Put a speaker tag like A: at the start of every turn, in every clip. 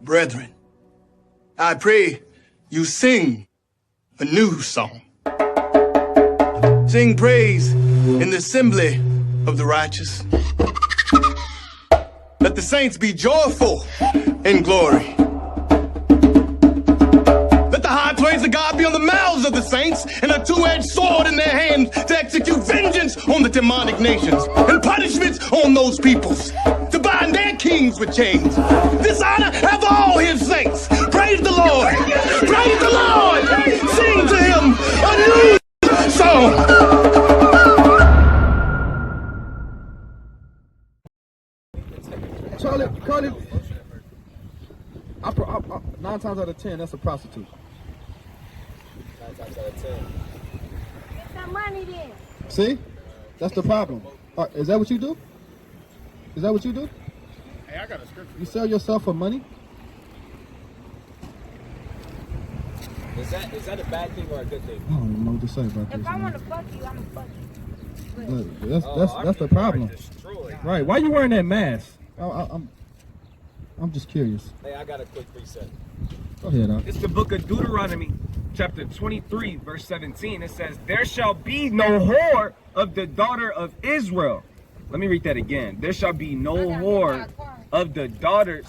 A: Brethren, I pray you sing a new song. Sing praise in the assembly of the righteous. Let the saints be joyful in glory. Let the high praise of God be on the mouths of the saints and a two-edged sword in their hands to execute vengeance on the demonic nations and punishments on those peoples, to bind their kings with chains. This honor have all his saints. Praise the Lord. Praise the Lord. Sing to him a new song.
B: Carly, 9 times out of 10, that's a prostitute.
C: 9 times out of 10.
D: Get some money then.
B: See? That's the problem. Is that what you do? Is that what you do?
C: Hey, I got a scripture.
B: You sell yourself for money?
C: Is that a bad thing or a good thing?
B: I don't even know what to say about this.
D: If I
B: man.
D: want to fuck you, I'm going to fuck you.
B: Look, that's the problem. Right? Why you wearing that mask? I'm just curious.
C: Hey, I got a quick reset.
B: Go ahead, Doc.
E: It's the book of Deuteronomy, chapter 23, verse 17. It says, "There shall be no whore of the daughter of Israel." Let me read that again. There shall be no whore of the daughters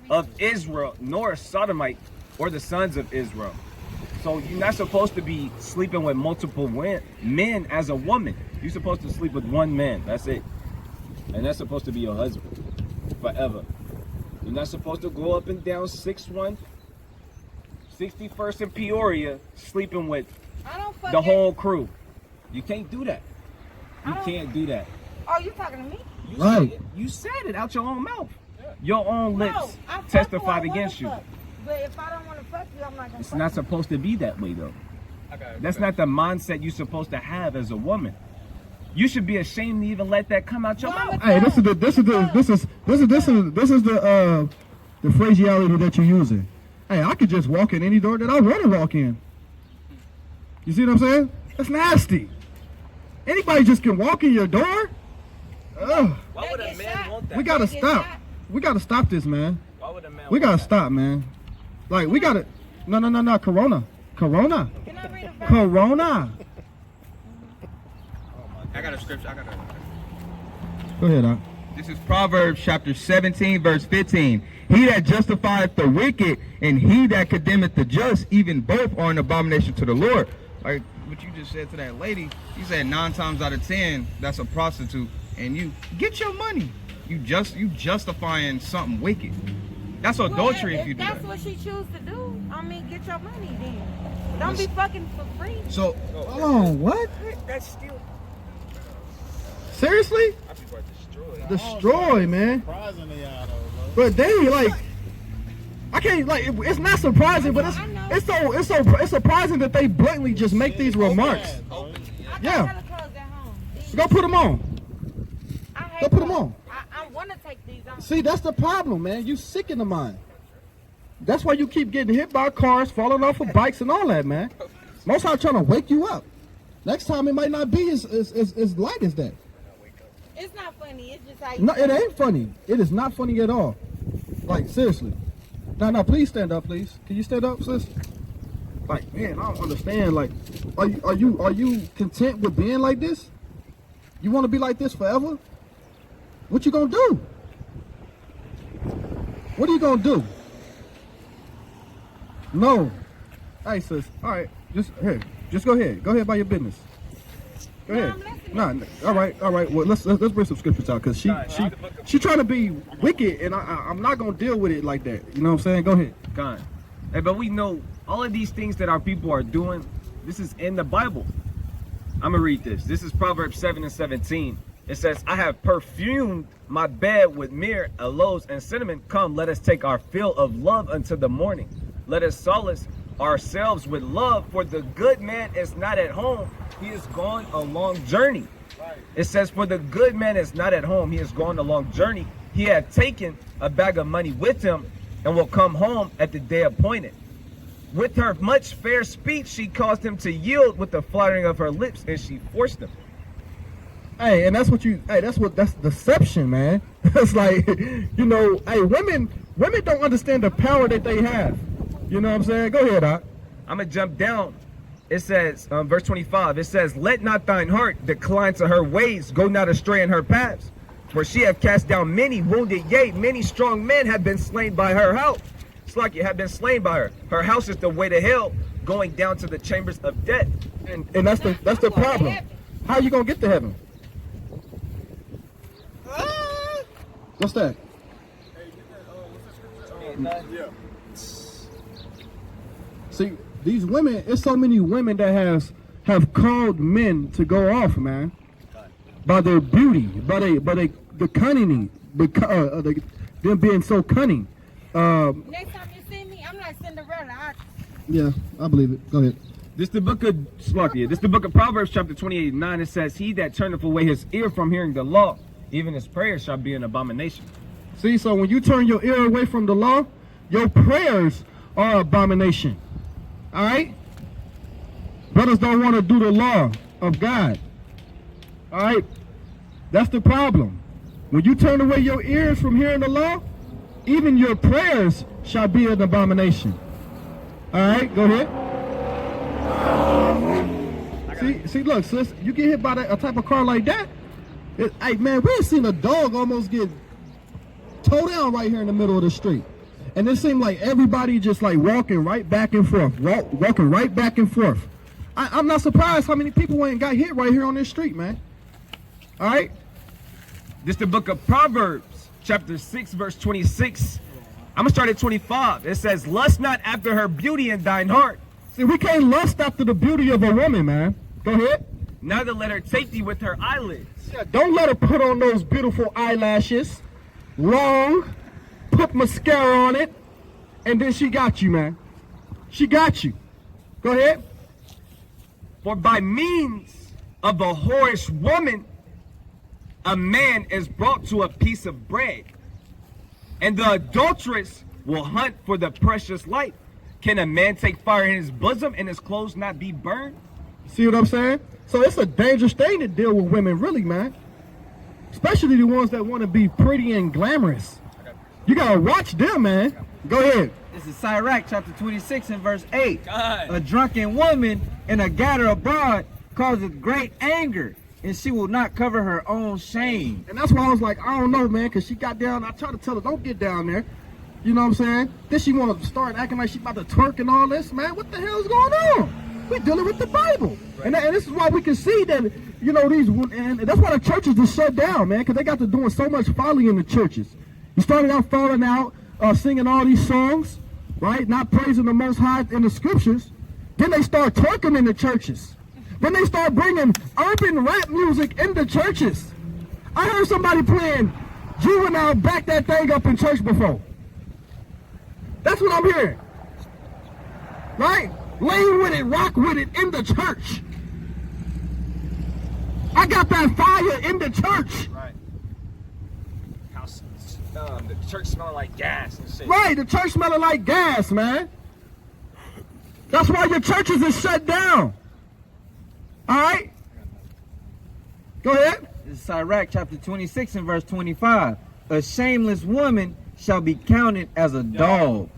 E: of Israel, nor a sodomite or the sons of Israel. So you're not supposed to be sleeping with multiple men as a woman. You're supposed to sleep with one man. That's it. And that's supposed to be your husband forever. You're not supposed to go up and down 61, 61st and Peoria sleeping with the whole crew. You can't do that. You can't do that.
D: Oh, you talking to me?
E: You said it out your own mouth. Your own lips testified against you.
D: But if I don't want to fuck you, I'm not going to
E: It's
D: fuck
E: not
D: you.
E: supposed to be that way though. That's not the mindset you're supposed to have as a woman. You should be ashamed to even let that come out your mouth.
B: Hey, this is the phraseology that you're using. Hey, I could just walk in any door that I want to walk in. You see what I'm saying? That's nasty. Anybody just can walk in your door? Ugh.
C: Why would a man want that?
B: We gotta stop. We gotta stop this, man.
C: Why would a man
B: We gotta
C: want
B: stop, man. Like we gotta. No. Corona.
D: Can I read a verse?
B: Corona.
E: I got a scripture.
B: Go ahead, Doc.
F: This is Proverbs chapter 17, verse 15. He that justifieth the wicked and he that condemneth the just, even both are an abomination to the Lord. Like what you just said to that lady, you said 9 times out of 10, that's a prostitute. And you get your money. You justifying something wicked. That's adultery if you do that.
D: That's what she choose to do. I mean, get your money then. Don't be fucking for free.
B: So, hold on, what?
E: That's still.
B: Seriously? Destroy, man. But they like, I can't like. It's not surprising, but it's surprising that they blatantly just make these remarks. Yeah. Go put them on. Go put them on.
D: I want to take these on.
B: See, that's the problem, man. You sick in the mind. That's why you keep getting hit by cars, falling off of bikes and all that, man. Most time trying to wake you up. Next time it might not be as light as that.
D: It's not funny. It's just like
B: No, it ain't funny. It is not funny at all. Like, seriously. No, please stand up, please. Can you stand up, sis? Like, man, I don't understand. Like, are you content with being like this? You want to be like this forever? What you gonna do? What are you gonna do? No. Hey, sis. All right. Just go ahead. Go ahead by your business. Go ahead. No, all right. Well, let's bring some scriptures out because she trying to be wicked, and I'm not gonna deal with it like that. You know what I'm saying? Go ahead.
E: God. Hey, but we know all of these things that our people are doing. This is in the Bible. I'm gonna read this. This is Proverbs 7 and 17. It says, "I have perfumed my bed with myrrh, aloes, and cinnamon. Come, let us take our fill of love until the morning. Let us solace ourselves with love, for the good man is not at home. He is gone a long journey." It says, "For the good man is not at home. He is gone a long journey. He had taken a bag of money with him and will come home at the day appointed. With her much fair speech, she caused him to yield with the flattering of her lips, and she forced him." Hey, and that's deception, man. It's like, you know, hey,
B: women don't understand the power that they have. You know what I'm saying? Go ahead, Doc.
E: I'm going to jump down. It says, verse 25, it says, let not thine heart decline to her ways, go not astray in her paths. For she hath cast down many, wounded, yea, many strong men have been slain by her house. It's like you have been slain by her. Her house is the way to hell, going down to the chambers of death.
B: And that's the problem. How you gonna get to heaven? What's that? See, these women, it's so many women that have called men to go off, man, by their beauty, by the cunning, them being so cunning.
D: Next time you see me, I'm like Cinderella.
B: Yeah, I believe it. Go ahead.
E: This the book of Proverbs chapter 28:9. It says, he that turneth away his ear from hearing the law, even his prayers shall be an abomination.
B: See, so when you turn your ear away from the law, your prayers are abomination. All right? Brothers don't want to do the law of God. All right? That's the problem. When you turn away your ears from hearing the law, even your prayers shall be an abomination. All right? Go ahead. See, look, sis, you get hit by a type of car like that. Hey, man, we've seen a dog almost get towed down right here in the middle of the street. And it seemed like everybody just like walking right back and forth, walking right back and forth. I'm not surprised how many people ain't got hit right here on this street, man. All right?
E: This the book of Proverbs, chapter 6, verse 26. I'm going to start at 25. It says, lust not after her beauty in thine heart.
B: See, we can't lust after the beauty of a woman, man. Go ahead.
E: Neither let her take thee with her eyelids.
B: Yeah, don't let her put on those beautiful eyelashes, long, put mascara on it, and then she got you, man. She got you. Go ahead.
E: For by means of a whorish woman, a man is brought to a piece of bread, and the adulteress will hunt for the precious life. Can a man take fire in his bosom and his clothes not be burned?
B: See what I'm saying? So it's a dangerous thing to deal with women, really, man. Especially the ones that want to be pretty and glamorous. You gotta watch them, man. Go ahead.
G: This is Sirach chapter 26 and verse 8.
C: God.
G: A drunken woman and a gatherer abroad causeth great anger, and she will not cover her own shame.
B: And that's why I was like, I don't know, man, because she got down. I tried to tell her, don't get down there. You know what I'm saying? Then she want to start acting like she about to twerk and all this, man. What the hell is going on? We're dealing with the Bible. Right. And this is why we can see that, you know, and that's why the churches are shut down, man, because they got to doing so much folly in the churches. You started out falling out, singing all these songs, right? Not praising the Most High in the scriptures. Then they start twerking in the churches. Then they start bringing urban rap music into churches. I heard somebody playing Juvenile Back That Thing Up in church before. That's what I'm hearing. Right? Lay with it, rock with it in the church. I got that fire in the church.
E: Right. The church smelling like gas and shit.
B: Right, the church smelling like gas, man. That's why your churches are shut down. All right? Go ahead.
G: This is Sirach chapter 26 and verse 25. A shameless woman shall be counted as a dog.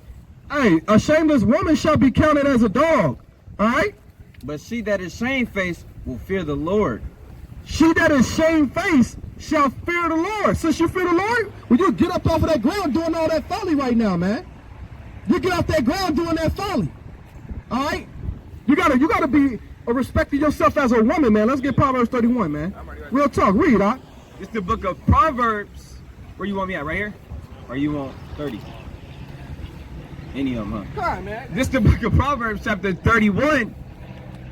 B: Hey, a shameless woman shall be counted as a dog. All right?
G: But she that is shamefaced will fear the Lord.
B: She that is shamefaced shall fear the Lord. Since you fear the Lord, well, you get up off of that ground doing all that folly right now, man. You get off that ground doing that folly. All right? You gotta be respecting yourself as a woman, man. Let's get Proverbs 31, man. Real talk. Read, Doc.
E: It's the book of Proverbs. Where you want me at? Right here? Or you want 30? Any of them, huh?
B: Come on, man.
E: This is the book of Proverbs, chapter 31,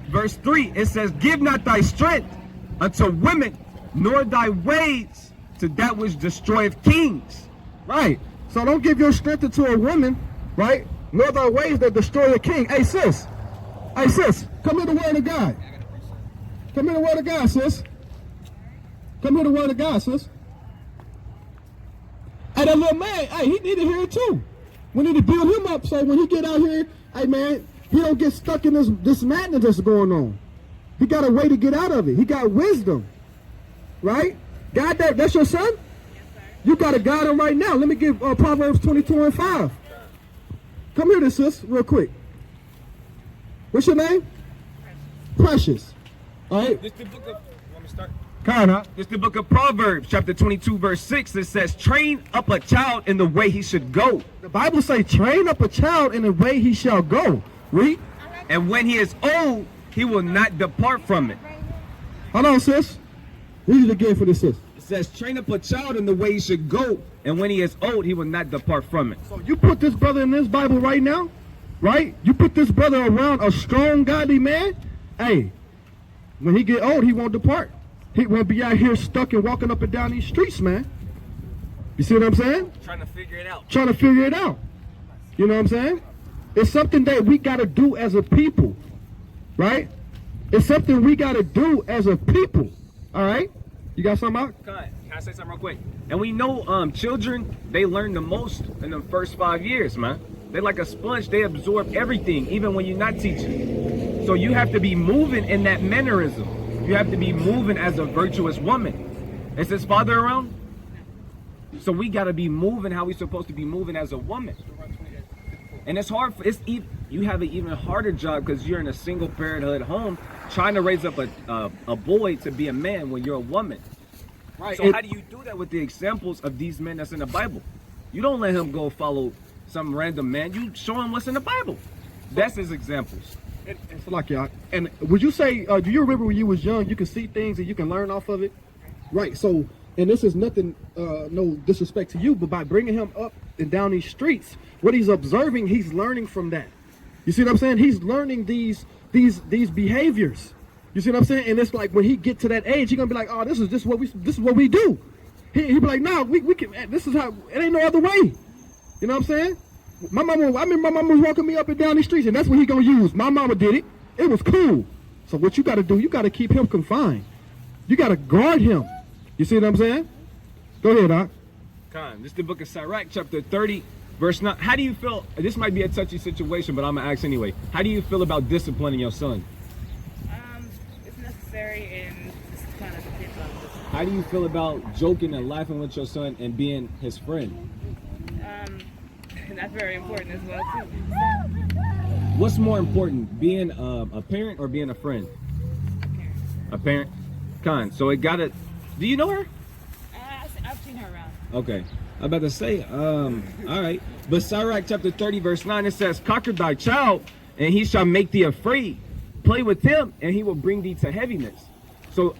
E: verse 3. It says, give not thy strength unto women, nor thy ways to that which destroyeth kings.
B: Right. So don't give your strength to a woman, right? Nor thy ways that destroy a king. Hey, sis. Hey, sis. Come hear the word of God. Come hear the word of God, sis. Come hear the word of God, sis. Hey, that little man, hey, he need to hear it too. We need to build him up so when he get out here, hey, man, he don't get stuck in this madness that's going on. He got a way to get out of it. He got wisdom. Right? God, that's your son?
D: Yes, sir.
B: You got to guide him right now. Let me give Proverbs 22 and 5. Come here, sis, real quick. What's your name? Precious. All right.
E: This the book of. Want me to start?
B: Kinda.
E: This the book of Proverbs, chapter 22, verse 6. It says, "Train up a child in the way he should go,
B: The Bible say, train up a child in the way he shall go. Read.
E: and when he is old, he will not depart from it."
B: Hold on, sis. Read it again for this, sis.
E: It says, "Train up a child in the way he should go, and when he is old, he will not depart from it."
B: So you put this brother in this Bible right now, right? You put this brother around a strong, godly man. Hey, when he get old, he won't depart. He won't be out here stuck and walking up and down these streets, man. You see what I'm saying?
E: Trying to figure it out.
B: Trying to figure it out. You know what I'm saying? It's something that we got to do as a people, right? It's something we got to do as a people, all right? You got something out?
E: Can I say something real quick? And we know children, they learn the most in the first 5 years, man. They're like a sponge. They absorb everything, even when you're not teaching. So you have to be moving in that mannerism. You have to be moving as a virtuous woman. Is his father around? So we got to be moving how we're supposed to be moving as a woman. And it's hard. You have an even harder job because you're in a single parenthood home trying to raise up a boy to be a man when you're a woman.
B: Right.
E: So how do you do that with the examples of these men that's in the Bible? You don't let him go follow some random man. You show him what's in the Bible. That's his examples.
B: It's like y'all. And would you say, do you remember when you was young, you could see things and you can learn off of it? Right. So, and this is nothing, no disrespect to you, but by bringing him up and down these streets, what he's observing, he's learning from that. You see what I'm saying? He's learning these behaviors. You see what I'm saying? And it's like when he get to that age, he gonna be like, oh, this is what we do. He be like, no, we can. This is how. It ain't no other way. You know what I'm saying? I remember my mama was walking me up and down the streets, and that's what he gonna use. My mama did it. It was cool. So what you gotta do? You gotta keep him confined. You gotta guard him. You see what I'm saying? Go ahead, Doc.
E: This is the book of Sirach, chapter 30, verse 9. How do you feel? This might be a touchy situation, but I'm gonna ask anyway. How do you feel about disciplining your son?
H: It's necessary, and it's kind of depends on this.
E: How do you feel about joking and laughing with your son and being his friend?
H: And that's very important as well too.
E: What's more important, being a parent or being a friend? A parent. So it gotta. Do you know her?
H: I've seen her around.
E: Okay. I'm about to say, all right. But Sirach chapter 30, verse 9, it says, "Conquer thy child, and he shall make thee afraid. Play with him, and he will bring thee to heaviness." So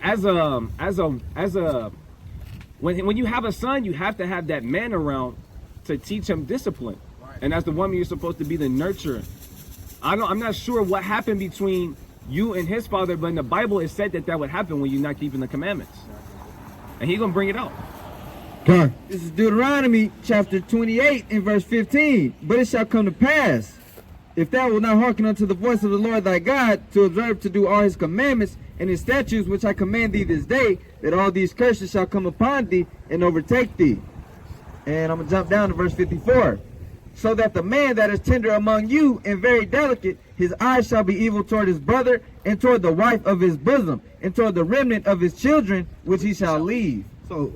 E: when you have a son, you have to have that man around to teach him discipline. And as the woman, you're supposed to be the nurturer. I'm not sure what happened between you and his father, but in the Bible it said that would happen when you're not keeping the commandments. And he's gonna bring it out.
B: God.
G: This is Deuteronomy chapter 28 and verse 15. "But it shall come to pass, if thou wilt not hearken unto the voice of the Lord thy God, to observe to do all his commandments and his statutes which I command thee this day, that all these curses shall come upon thee and overtake thee." And I'm going to jump down to verse 54. "So that the man that is tender among you and very delicate, his eyes shall be evil toward his brother, and toward the wife of his bosom, and toward the remnant of his children, which he shall leave."
B: So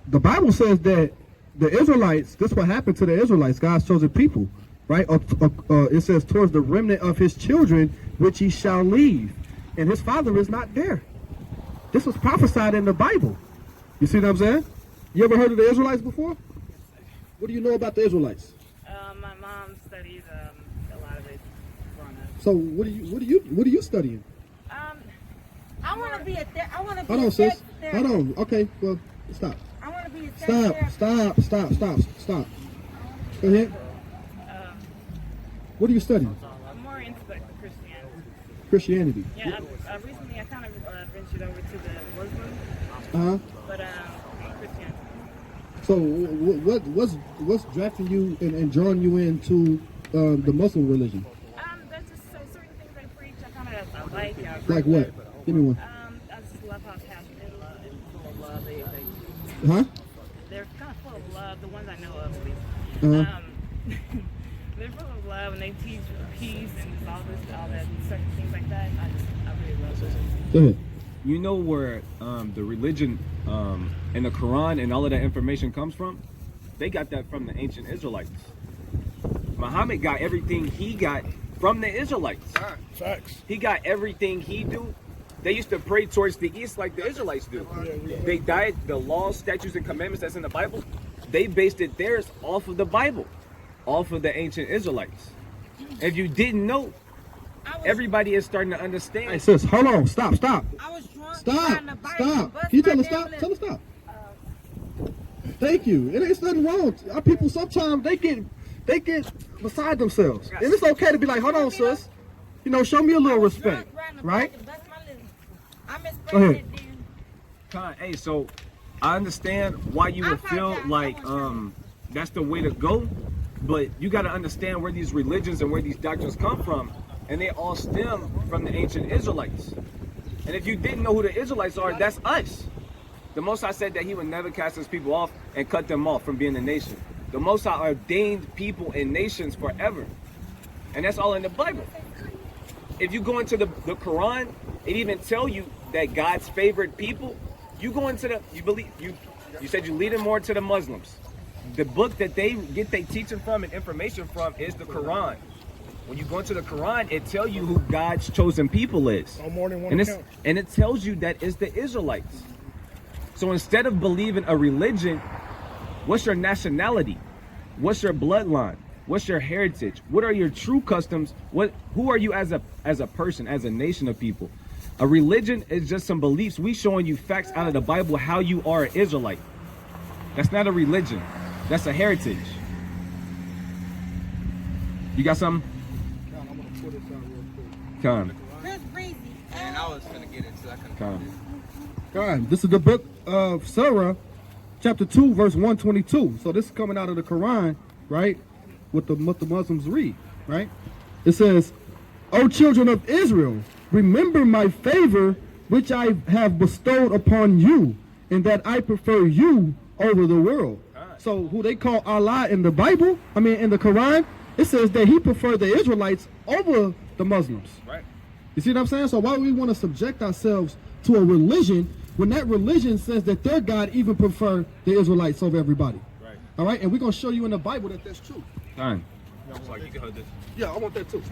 B: the Bible says that the Israelites, this is what happened to the Israelites, God's chosen people, right? It says towards the remnant of his children, which he shall leave. And his father is not there. This was prophesied in the Bible. You see what I'm saying? You ever heard of the Israelites before? What do you know about the Israelites?
H: My mom studied a lot of it growing up.
B: So what are you studying?
D: I want to be a
B: Hold on, sis. Hold on. Okay, well, stop.
D: I want to be a
B: Stop. Go ahead. What are you studying?
H: I'm more into like Christianity.
B: Christianity.
H: Yeah, recently I kind of ventured over to the Muslim,
B: Uh-huh.
H: but Christianity.
B: So what's drafting you and drawing you into the Muslim religion?
H: There's just certain things they preach I like.
B: Like what? Give me one.
H: I just love how passionate and full of love they
B: Huh?
H: they're kind of full of love. The ones I know of, at least.
B: Uh-huh.
H: They're full of love, and they teach peace and all that, certain things like that. I really love it.
B: Go ahead.
E: You know where the religion and the Quran and all of that information comes from? They got that from the ancient Israelites. Muhammad got everything he got from the Israelites.
B: Facts.
E: He got everything he do. They used to pray towards the east like the Israelites do. They died, the laws, statutes, and commandments that's in the Bible, they based it theirs off of the Bible, off of the ancient Israelites. If you didn't know, everybody is starting to understand.
B: Hey sis, hold on, stop.
D: I was drunk.
B: Stop. Can you tell her stop? Tell her stop. Thank you. It ain't nothing wrong. Our people sometimes they get beside themselves. And it's okay to be like, hold on, sis. You know, show me a little respect. Right? Go ahead.
E: Hey, so I understand why you would feel like that's the way to go, but you got to understand where these religions and where these doctrines come from, and they all stem from the ancient Israelites. And if you didn't know who the Israelites are, that's us. The Most High said that he would never cast his people off and cut them off from being a nation. The Most High ordained people and nations forever, and that's all in the Bible. If you go into the Quran, it even tell you that God's favorite people, you go into you said you lead them more to the Muslims. The book that they get their teaching from and information from is the Quran. When you go into the Quran, it tells you who God's chosen people is.
B: More than one account.
E: And it tells you that it's the Israelites. So instead of believing a religion, what's your nationality? What's your bloodline? What's your heritage? What are your true customs? Who are you as a person, as a nation of people? A religion is just some beliefs. We showing you facts out of the Bible how you are an Israelite. That's not a religion. That's a heritage. You got something?
B: I'm gonna put this out real quick.
E: Come.
C: And I was gonna get into that.
B: God, this is the book of Surah, chapter 2, verse 122. So this is coming out of the Quran, right? What the Muslims read, right? It says, O children of Israel, remember my favor which I have bestowed upon you, and that I prefer you over the world. So who they call Allah in the Bible, in the Quran, it says that he preferred the Israelites over the Muslims.
E: Right.
B: You see what I'm saying? So why would we want to subject ourselves to a religion when that religion says that their God even prefer the Israelites over everybody?
E: Right.
B: All right, and we're going to show you in the Bible that that's true.
E: Fine. So you can hold this.
B: Yeah, I want that too.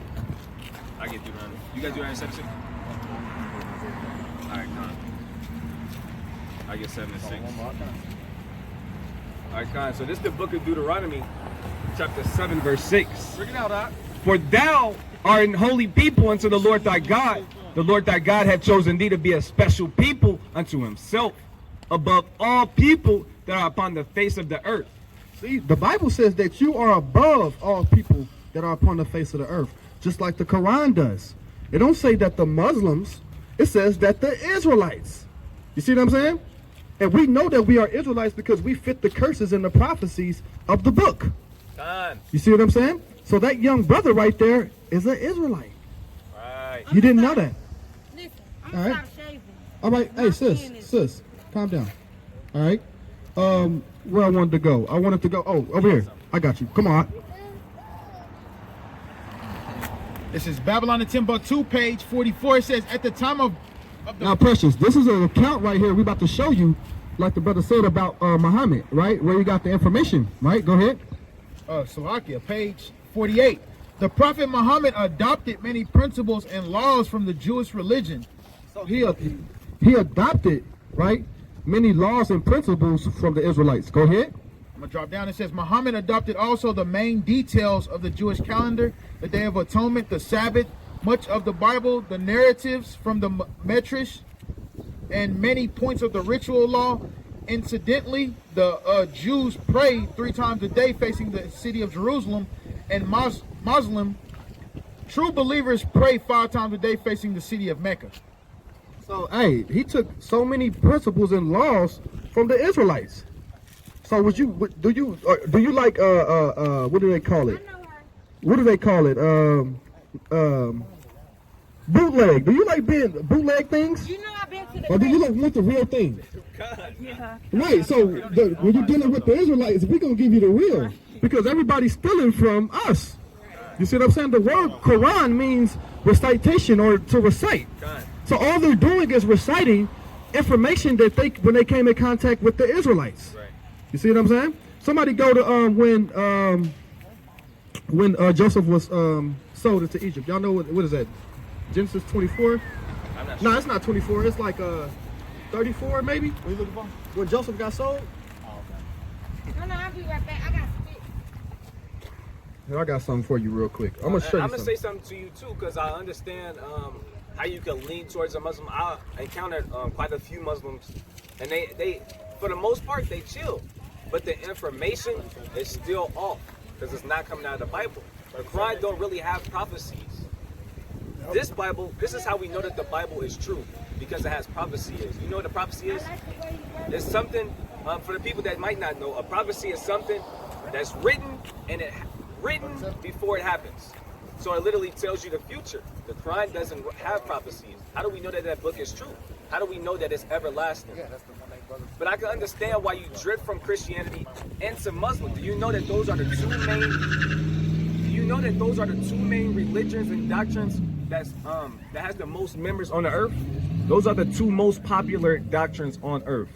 E: I get through around. You guys do around 76? Alright, Con. I get 7 and 6. Alright, Con. So this is the book of Deuteronomy, chapter 7, verse 6.
B: Bring it out, Doc.
E: For thou art an holy people unto the Lord thy God. The Lord thy God hath chosen thee to be a special people unto himself, above all people that are upon the face of the earth.
B: See, the Bible says that you are above all people that are upon the face of the earth, just like the Quran does. It don't say that the Muslims, it says that the Israelites. You see what I'm saying? And we know that we are Israelites because we fit the curses and the prophecies of the book. You see what I'm saying? So that young brother right there is an Israelite.
E: Right.
B: You didn't know that.
D: Listen,
B: All right.
D: stop shaving.
B: All right. Hey, sis, calm down. All right. Where I wanted to go. I wanted to go. Oh, over here. I got you. Come on.
I: This is Babylon and Timbuktu, page 44. It says, at the time of the...
B: Now, Precious, this is an account right here. We're about to show you, like the brother said about Muhammad, right? Where you got the information, right? Go ahead.
I: Salakia, page 48. The Prophet Muhammad adopted many principles and laws from the Jewish religion.
B: So he adopted, right, many laws and principles from the Israelites. Go ahead.
I: I'm going to drop down. It says, Muhammad adopted also the main details of the Jewish calendar, the Day of Atonement, the Sabbath, much of the Bible, the narratives from the Medrash, and many points of the ritual law. Incidentally, the Jews pray 3 times a day facing the city of Jerusalem, and Muslim true believers pray 5 times a day facing the city of Mecca.
B: So, hey, he took so many principles and laws from the Israelites. So, do you like what do they call it? What do they call it? Bootleg. Do you like being bootleg things?
D: You know I've been to the
B: Or do you like want the real thing?
D: Yeah.
B: Right. So when you're dealing with the Israelites, we're gonna give you the real because everybody's stealing from us. You see what I'm saying? The word Quran means recitation or to recite. So all they're doing is reciting information that when they came in contact with the Israelites.
E: Right.
B: You see what I'm saying? Somebody go to when Joseph was sold into Egypt. Y'all know what is that? Genesis 24?
E: I'm not
B: No,
E: sure.
B: it's not 24. It's like 34 maybe.
I: What are you looking for?
B: When Joseph got sold.
D: No, I'll be right back. I got spit.
B: Here, I got something for you real quick. I'm gonna show you
E: I'm gonna
B: something.
E: say something to you too, because I understand how you can lean towards a Muslim. I encountered quite a few Muslims, and they for the most part they chill, but the information is still off because it's not coming out of the Bible. The Quran don't really have prophecies. This Bible, this is how we know that the Bible is true, because it has prophecy. You know what a prophecy is? It's something for the people that might not know. A prophecy is something that's written and written before it happens. So it literally tells you the future. The Quran doesn't have prophecies. How do we know that that book is true? How do we know that it's everlasting? But I can understand why you drift from Christianity into Muslim. Do you know that those are the two main? Do you know that those are the two main religions and doctrines that has the most members on the earth? Those are the two most popular doctrines on earth,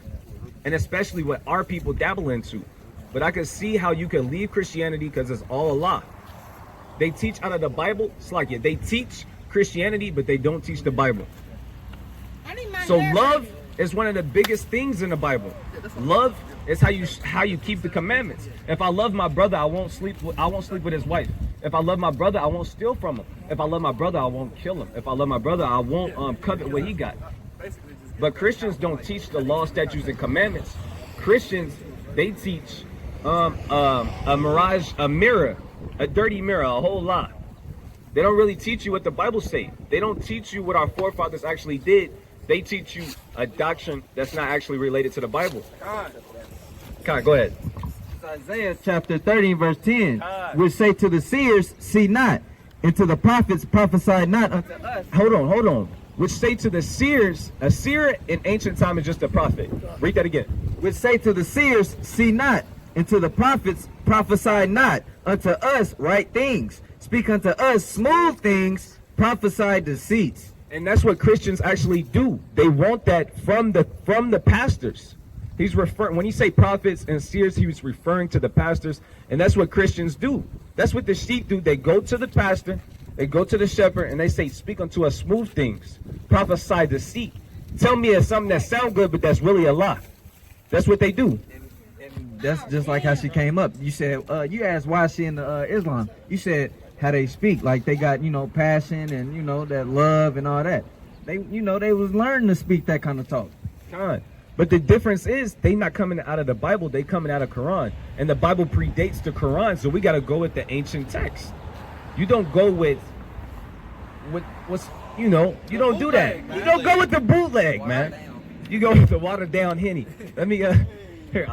E: and especially what our people dabble into. But I can see how you can leave Christianity because it's all a lie. They teach out of the Bible. It's like it. They teach Christianity, but they don't teach the Bible. So love is one of the biggest things in the Bible. Love is how you keep the commandments. If I love my brother, I won't sleep with his wife. If I love my brother, I won't steal from him. If I love my brother, I won't kill him. If I love my brother, I won't covet what he got. But Christians don't teach the law, statutes, and commandments. Christians, they teach a mirage, a mirror, a dirty mirror, a whole lot. They don't really teach you what the Bible says. They don't teach you what our forefathers actually did. They teach you a doctrine that's not actually related to the Bible. Kai, go ahead.
G: Isaiah chapter 30 verse 10, which say to the seers, see not, and to the prophets, prophesy not unto us.
E: Hold on. Which say to the seers, a seer in ancient time is just a prophet. Read that again.
G: Which say to the seers, see not, and to the prophets, prophesy not unto us right things. Speak unto us smooth things, prophesy deceits.
E: And that's what Christians actually do. They want that from the pastors. He's referring, when he say prophets and seers, he was referring to the pastors, and that's what Christians do. That's what the sheep do. They go to the pastor, they go to the shepherd, and they say, speak unto us smooth things, prophesy deceit. Tell me it's something that sounds good, but that's really a lie. That's what they do.
G: And that's just like how she came up. You said, you asked why she in the Islam. You said how they speak, like they got, passion and, that love and all that. They, they was learning to speak that kind of talk.
E: God. But the difference is they not coming out of the Bible, they coming out of Quran. And the Bible predates the Quran, so we got to go with the ancient text. You don't go with what's, you don't do that. You don't go with the bootleg, man. You go with the watered down Henny. Let me, here,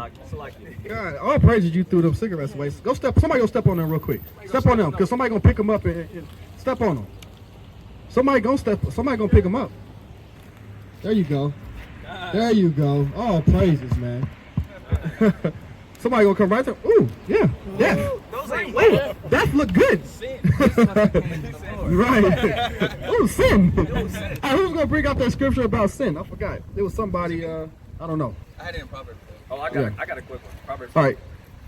B: God, all praises you threw them cigarettes away. Somebody go step on them real quick. Step on them, because somebody gonna pick them up and step on them. Somebody gonna pick them up. There you go. There you go. All praises, man. Somebody gonna come right there. Ooh, yeah.
E: those ain't
B: Ooh, that look good. Right. Ooh, sin. Hey, who's gonna bring out that scripture about sin? I forgot. It was somebody. I don't know.
C: I had it in Proverbs.
E: Oh, I got a quick one. Proverbs.
B: All right.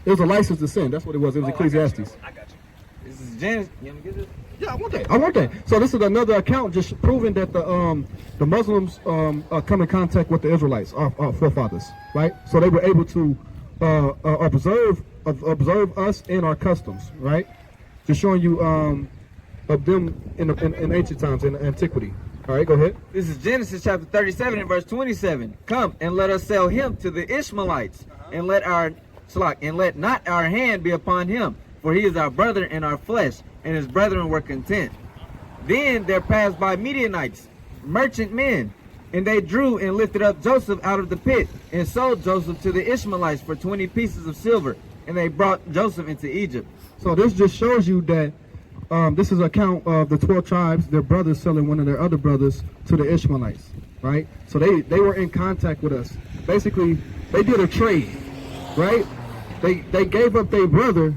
B: It was a license to sin. That's what it was. It was Ecclesiastes.
E: I got you.
G: This is Janice. You want me to get this?
B: Yeah, I want that. So this is another account just proving that the Muslims come in contact with the Israelites, our forefathers, right? So they were able to observe us and our customs, right? Just showing you of them in ancient times, in antiquity. All right, go ahead.
G: This is Genesis chapter 37 and verse 27. Come and let us sell him to the Ishmaelites, and let not our hand be upon him, for he is our brother and our flesh, and his brethren were content. Then there passed by Midianites, merchant men, and they drew and lifted up Joseph out of the pit, and sold Joseph to the Ishmaelites for 20 pieces of silver, and they brought Joseph into Egypt.
B: So this just shows you that this is an account of the 12 tribes, their brothers selling one of their other brothers to the Ishmaelites, right? So they were in contact with us. Basically, they did a trade, right? They gave up their brother.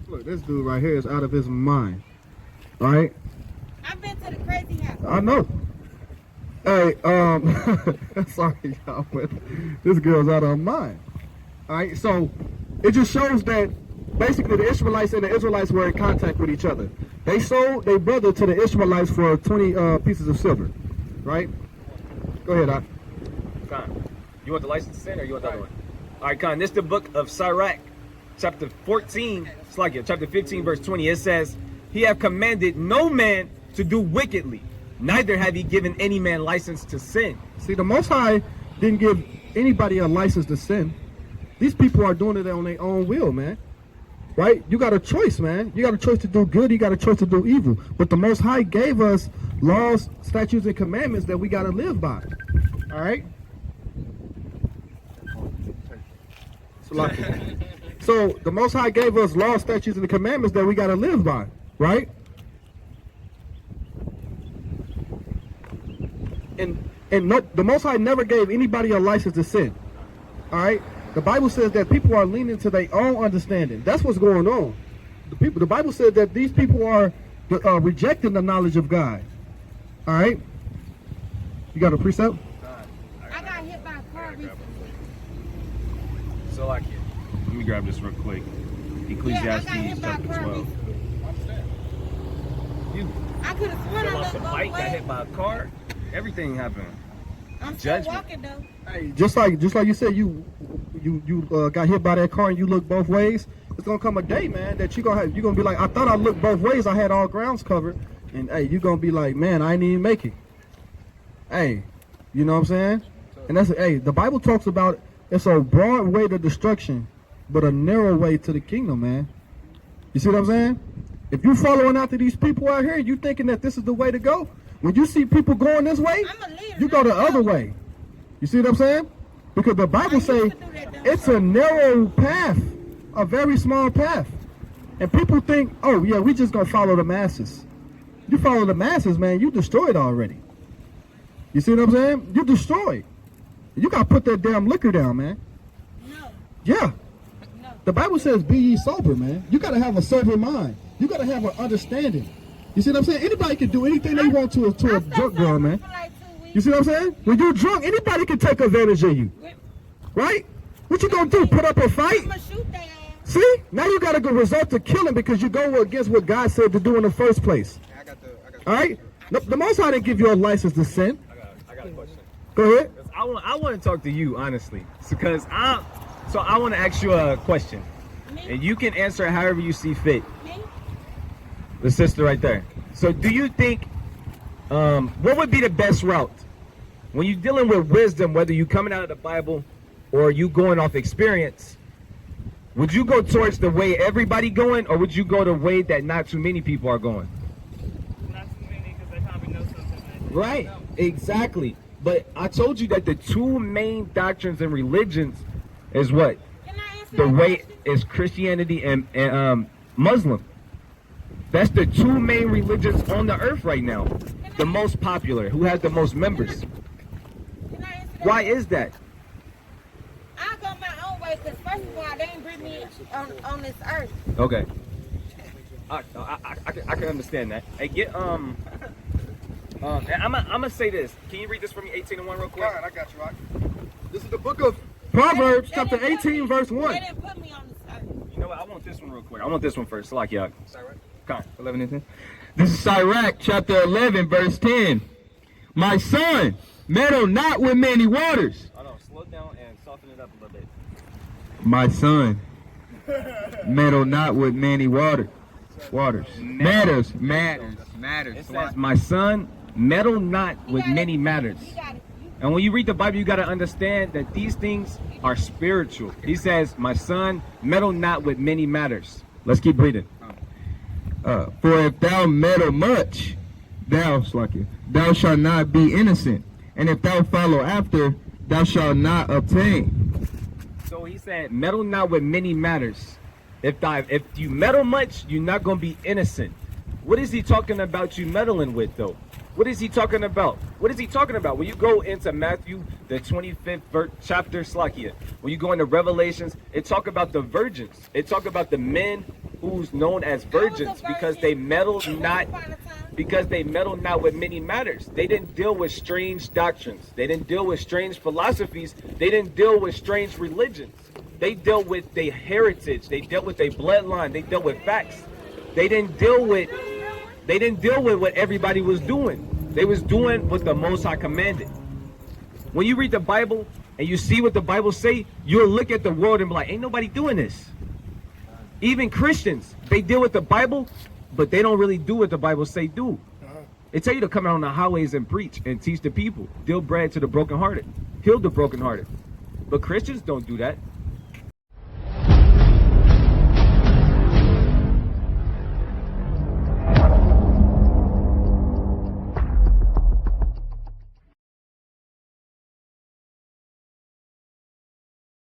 B: Look, this dude right here is out of his mind, all right?
D: I've been to the crazy house.
B: I know. Hey, sorry, y'all, but this girl's out of her mind. All right, so it just shows that basically the Ishmaelites and the Israelites were in contact with each other. They sold their brother to the Ishmaelites for 20 pieces of silver, right? Go ahead, Doc.
E: Con, you want the license to sin or you want the other one? All right, Con, this is the book of Sirach, chapter 14, chapter 15, verse 20. It says, he have commanded no man to do wickedly, neither have he given any man license to sin.
B: See, the Most High didn't give anybody a license to sin. These people are doing it on their own will, man. Right? You got a choice, man. You got a choice to do good. You got a choice to do evil. But the Most High gave us laws, statutes, and commandments that we got to live by. All right? So the Most High gave us laws, statutes, and commandments that we got to live by. Right? And no, the Most High never gave anybody a license to sin. All right? The Bible says that people are leaning to their own understanding. That's what's going on. The Bible says that these people are rejecting the knowledge of God. All right? You got a precept?
D: I got hit by a car recently.
E: So like, let me grab this real quick. Ecclesiastes chapter 12.
D: I could have sworn I
E: Fell off
D: looked
E: the
D: both
E: bike, got
D: ways.
E: hit by a car. Everything happened.
D: I'm still
E: Judgment.
D: walking though.
B: Hey, just like you said, you got hit by that car and you look both ways. It's gonna come a day, man, that you're gonna be like, I thought I looked both ways. I had all grounds covered, and hey, you're gonna be like, man, I didn't even make it. Hey, you know what I'm saying? And that's the Bible talks about it's a broad way to destruction, but a narrow way to the kingdom, man. You see what I'm saying? If you following after these people out here, you thinking that this is the way to go. When you see people going this way, you go the other way. You see what I'm saying? Because the Bible say it's a narrow path, a very small path. And people think, oh yeah, we just gonna follow the masses. You follow the masses, man, you destroyed already. You see what I'm saying? You destroyed. You gotta put that damn liquor down, man.
D: No.
B: Yeah.
D: No.
B: The Bible says be ye sober, man. You gotta have a sober mind. You gotta have an understanding. You see what I'm saying? Anybody can do anything they want to a drunk girl, man. You see what I'm saying? When you're drunk, anybody can take advantage of you. Right? What you gonna do? Put up a fight?
D: I'm gonna shoot their ass.
B: See? Now you gotta go resort to killing because you go against what God said to do in the first place. All right? The Most High didn't give you a license to sin.
E: I got a question.
B: Go ahead.
E: I want to talk to you honestly, because I want to ask you a question, and you can answer however you see fit. The sister right there. So do you think, what would be the best route? When you're dealing with wisdom, whether you coming out of the Bible or you going off experience, would you go towards the way everybody going, or would you go the way that not too many people are going?
H: Not too many, because they probably know something.
E: Right, exactly. But I told you that the two main doctrines and religions is what? The way is Christianity and Muslim. That's the two main religions on the earth right now. The most popular, who has the most members. Why is that?
D: I go my own way because first of all, they ain't bring me on this earth.
E: Okay. I can understand that. Hey, get I'm gonna say this. Can you read this for me, 18:1, real quick?
B: All right, I got you, Rock. This is the book of Proverbs, chapter 18, verse 1.
D: They didn't put me on this earth.
E: You know what? I want this one real quick. I want this one first. Like y'all. Come on.
F: 11 and 10. This is Sirach, chapter 11, verse 10. My son, meddle not with many waters.
E: Hold on, slow down and soften it up a little bit.
F: My son, meddle not with many waters. Matters.
E: It says, my son, meddle not with many matters. And when you read the Bible, you got to understand that these things are spiritual. He says, my son, meddle not with many matters. Let's keep reading.
F: For if thou meddle much, thou shalt not be innocent. And if thou follow after, thou shalt not obtain.
E: So he said, meddle not with many matters. If you meddle much, you're not going to be innocent. What is he talking about you meddling with, though? What is he talking about? What is he talking about? When you go into Matthew, the 25th chapter, Slakia, when you go into Revelations, it talk about the virgins. It talk about the men who's known as virgins because they meddle not because they meddle not with many matters. They didn't deal with strange doctrines. They didn't deal with strange philosophies. They didn't deal with strange religions. They dealt with their heritage. They dealt with their bloodline. They dealt with facts. They didn't deal with what everybody was doing. They was doing what the Most High commanded. When you read the Bible and you see what the Bible say, you'll look at the world and be like, ain't nobody doing this. Even Christians, they deal with the Bible, but they don't really do what the Bible say do. It tell you to come out on the highways and preach and teach the people. Deal bread to the brokenhearted. Heal the brokenhearted. But Christians don't do that.